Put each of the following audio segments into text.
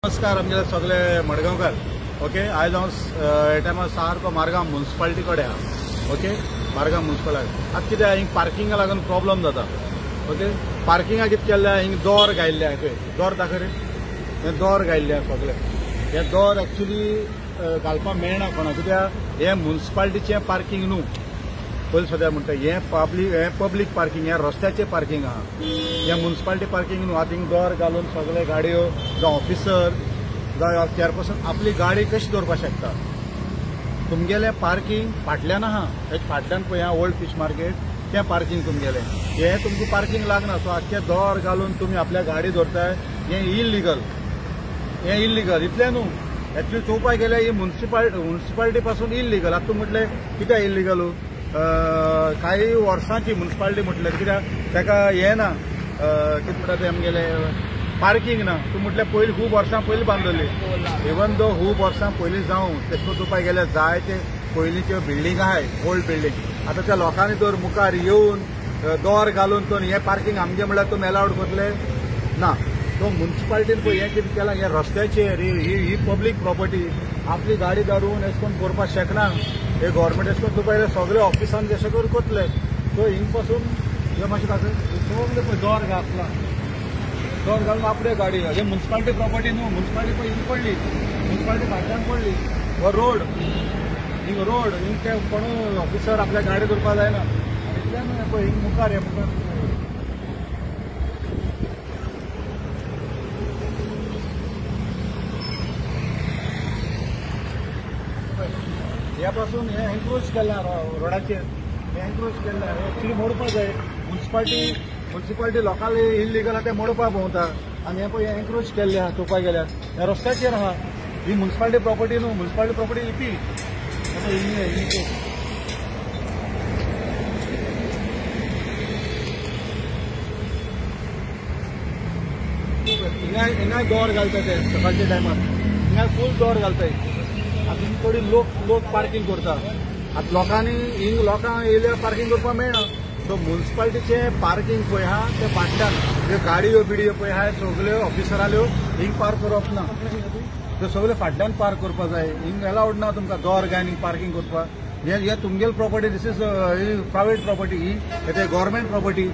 नमस्कार आमचे सगळे मडगांवकार. ओके, आयज हांव टायमार सारको मारगांव म्युनिसिपालिटी कडेन आहा. ओके, मारगांव म्युनिसिपालिटी आतां कितें हिंग पार्किंगा लागून प्रॉब्लम जाता. ओके, पार्किंगा कितें केल्लें हिंग दोर घायल्ले आहा. दोर दाखय रे, हे दोर घायल्ले आहा सगळे. हे दोर एक्चुली घालपाक मेळना कोणाक, कित्याक हे म्युनिसिपालिटीचें पार्किंग न्हू. पयलीं सद्या म्हणटा हे पब्लीक पार्किंग, हे रस्त्याचें पार्किंग आहा. हे म्युनिसिपालिटी पार्किंग न्हू. आतां हिंग दोर घालून सगळे गाडयो जावं ऑफिसर जावं चेअरपर्सन आपली गाडी कशी दवरपाक शकता. तुमगेलें पार्किंग फाटल्यान आहा, हेच्या फाटल्यान पळय हां ओल्ड फिश मार्केट, तें पार्किंग तुमगेलें. हे तुमकां पार्किंग लागना. सो आख्खें दोर घालून तुमी आपल्या गाडी दवरताय, हें इल्लिगल. हें इल्लिगल इतलें न्हू, एक्चुअली चोवपाक गेल्यार ही म्युनिसिपालिटी पासून इल्लिगल. आतां तूं म्हटलें कित्याक इल्लिगल. काही वर्सांची म्युनिसिपालिटी म्हटल्यार कित्याक ताका हें ना, कितें म्हणटा तें आमगेले पार्किंग ना. तूं म्हटल्यार पयलीं खूब वर्सां पयलीं बांदलेली. इवन दो खूब वर्सां पयलीं जावं तेश कोन चोवपाक गेल्यार जायते पयलींच्यो बिल्डींग आहाय, ओल्ड बिल्डींग. आतां त्या लोकांनी तर मुखार येवन दोर घालून तो हें पार्किंग आमगे म्हळ्यार तुमी अलाउड करतले ना. तो म्युनिसिपालिटीन पळय हें कितें केलां, हें रस्त्याचेर ही पब्लीक प्रॉपर्टी आपली गाडी धरून अशें करून करपाक शकना. हे गव्हर्मेंट अशें करून तुका सगळे ऑफिसान जशें करून करतले. सो हिंग पासून हे मातशें दाखय, सगळे पळय दोर घातला. दोर घालून आपले गाडी हे म्युनिसिपालिटी प्रॉपर्टी न्हू. म्युनिसिपालिटी पळय हिंग पडली, म्युनिसिपालिटी फाटल्यान पडली. हो रोड हिंग ते कोण ऑफिसर आपल्या गाडी दवरपाक जायना. इतल्यान पळय हिंग मुखार हे मुखार ह्या पासून हे एन्क्रोच केला रोडाचेर. हे एन्क्रोच केला एक्चुअली मोडपाक जाय. म्युनिसिपालिटी लोकांनी इल्लिगल आहा ते मोडपाक भोंवता आनी हे पळय हे एन्क्रोच केल्ले आहा. चोवपाक गेल्यार हे रस्त्याचेर आहा. ही म्युनिसिपालिटी प्रॉपर्टी न्हू. म्युनिसिपालिटी प्रॉपर्टी इपी हिंगा दोर घालता ते सकाळच्या टायमार. हिंगा फूल दोर घालताय. आतां थोडी लोक पार्किंग करता. आतां लोकांनी हिंग लोकां येयल्यार पार्किंग करपाक मेळना. सो म्युनिसिपालिटीचें पार्किंग पळय आहा ते फाटल्यान ज्यो गाडयो बिडयो पळय आहा सगल्यो ऑफिसराल्यो हिंग पार्क करप ना. त्यो सगळ्यो फाटल्यान पार्क करपाक जाय. हिंग अलाउड ना तुमकां दोर घालून हिंग पार्किंग करपाक. हे तुमगेली property, this is private property. ही ते गव्हर्मेंट प्रॉपर्टी.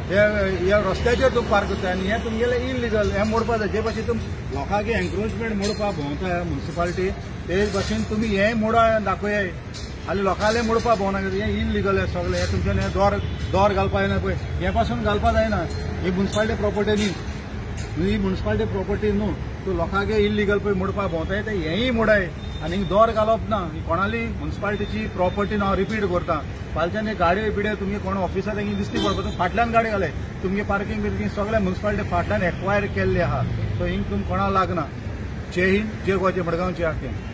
हे रस्त्याचेर तुमी पार्क करता आनी हे तुमगेलें इल्लिगल. हे मोडपाक जाय. जे भाशेन तुमी लोकांक एन्क्रोचमेंट मोडपाक भोंवता म्युनिसिपालिटी, ते भाशेन तुमी हें मोडा दाखोयाय. आनी लोकांले मोडपाक भोंवना. हें इल्लिगल हे सगळें. हे तुमच्यान हे दोर घालपाक जायना पळय. हे पासून घालपाक जायना. ही म्युनिसिपालिटी प्रॉपर्टी न्ही. ही म्युनिसिपालिटी प्रॉपर्टी न्हू. तूं लोकांक इल्लिगल पळय मोडपाक भोंवताय ते हेंय मोडाय. आनी हिंग दोर घालप ना. ही कोणाली म्युनिसिपालिटीची प्रॉपर्टी हांव रिपीट करता. फालच्यान गाडयो बिड्यो तुमगे कोण ऑफिसार हिंग दिसती पडपा फाटल्यान गाडी घालय. तुमगे पार्किंग बिर्किंग सगळे म्युनिसिपालिटी फाटल्यान एक्वायर केल्ले आहा. सो हिंग तुमकां कोणाक लागना. जय हिंद, जय गोंयचे मडगांवचे आख्खें.